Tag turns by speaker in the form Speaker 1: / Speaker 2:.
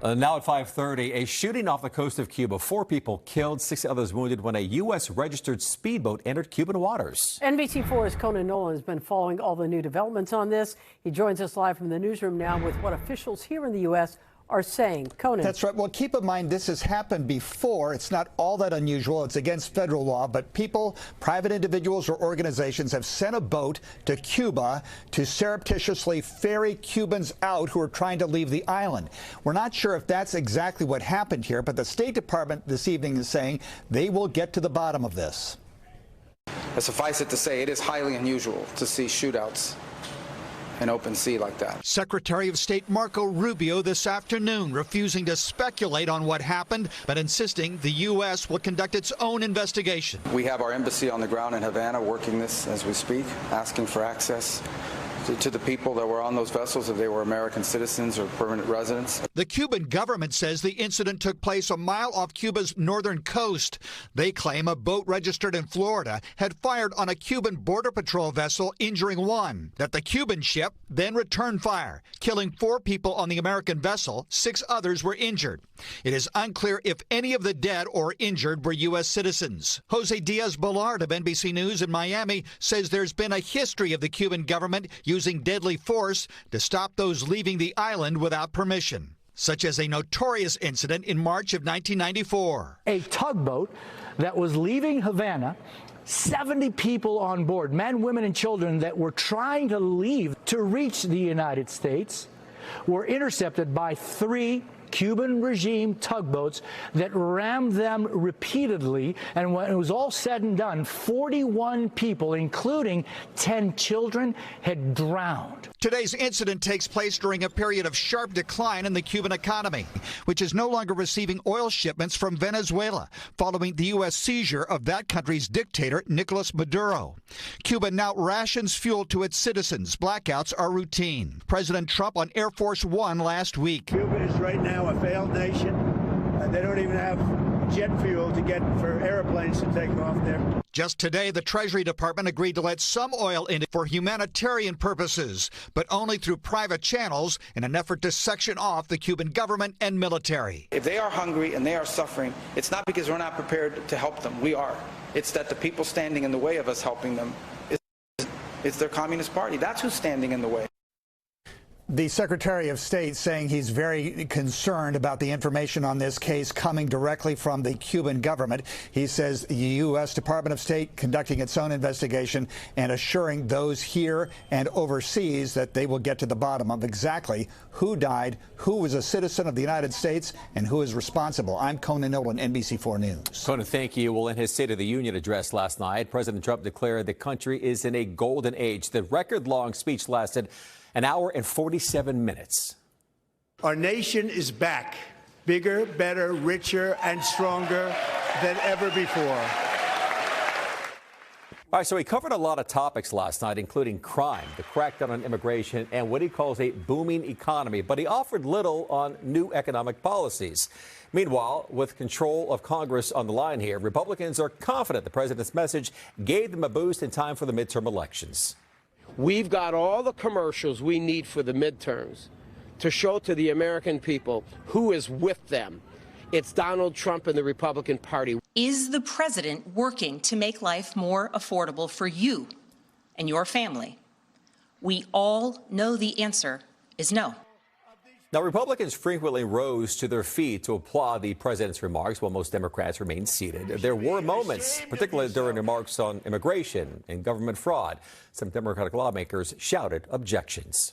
Speaker 1: Now at 5:30, a shooting off the coast of Cuba. 4 people killed, 6 others wounded when a U.S. registered speedboat entered Cuban waters.
Speaker 2: NBC4's Conan Nolan has been following all the new developments on this. He joins us live from the newsroom now with what officials here in the U.S. are saying. Conan.
Speaker 3: That's right. Well, keep in mind, this has happened before. It's not all that unusual. It's against federal law, but people, private individuals or organizations have sent a boat to Cuba to surreptitiously ferry Cubans out who are trying to leave the island. We're not sure if that's exactly what happened here, but the State Department this evening is saying they will get to the bottom of this.
Speaker 4: Suffice it to say, it is highly unusual to see shootouts in open sea like that.
Speaker 5: Secretary of State Marco Rubio this afternoon refusing to speculate on what happened, but insisting the U.S. will conduct its own investigation.
Speaker 4: We have our embassy on the ground in Havana working this as we speak, asking for access to the people that were on those vessels, if they were American citizens or permanent residents.
Speaker 5: The Cuban government says the incident took place a mile off Cuba's northern coast. They claim a boat registered in Florida had fired on a Cuban Border Patrol vessel, injuring 1. That the Cuban ship then returned fire, killing 4 people on the American vessel. 6 others were injured. It is unclear if any of the dead or injured were U.S. citizens. Jose Diaz-Balart of NBC News in Miami says there's been a history of the Cuban government using deadly force to stop those leaving the island without permission, such as a notorious incident in March of 1994.
Speaker 6: A tugboat that was leaving Havana, 70 people on board, men, women, and children that were trying to leave to reach the United States, were intercepted by 3 Cuban regime tugboats that rammed them repeatedly, and when it was all said and done, 41 people, including 10 children, had drowned.
Speaker 5: Today's incident takes place during a period of sharp decline in the Cuban economy, which is no longer receiving oil shipments from Venezuela, following the U.S. seizure of that country's dictator, Nicolas Maduro. Cuba now rations fuel to its citizens. Blackouts are routine. President Trump on Air Force One last week.
Speaker 7: Cuba is right now a failed nation. They don't even have jet fuel to get for airplanes to take off there.
Speaker 5: Just today, the Treasury Department agreed to let some oil in for humanitarian purposes, but only through private channels in an effort to section off the Cuban government and military.
Speaker 4: If they are hungry and they are suffering, it's not because we're not prepared to help them. We are. It's that the people standing in the way of us helping them is their Communist Party. That's who's standing in the way.
Speaker 3: The Secretary of State saying he's very concerned about the information on this case coming directly from the Cuban government. He says the U.S. Department of State conducting its own investigation and assuring those here and overseas that they will get to the bottom of exactly who died, who was a citizen of the United States, and who is responsible. I'm Conan Nolan, NBC4 News.
Speaker 1: Conan, thank you. Well, in his State of the Union address last night, President Trump declared the country is in a golden age. The record-long speech lasted an hour and 47 minutes.
Speaker 7: Our nation is back, bigger, better, richer, and stronger than ever before.
Speaker 1: All right, so he covered a lot of topics last night, including crime, the crackdown on immigration, and what he calls a booming economy. But he offered little on new economic policies. Meanwhile, with control of Congress on the line here, Republicans are confident the president's message gave them a boost in time for the midterm elections.
Speaker 8: We've got all the commercials we need for the midterms to show to the American people who is with them. It's Donald Trump and the Republican Party.
Speaker 9: Is the president working to make life more affordable for you and your family? We all know the answer is no.
Speaker 1: Now, Republicans frequently rose to their feet to applaud the president's remarks, while most Democrats remained seated. There were moments, particularly during remarks on immigration and government fraud. Some Democratic lawmakers shouted objections.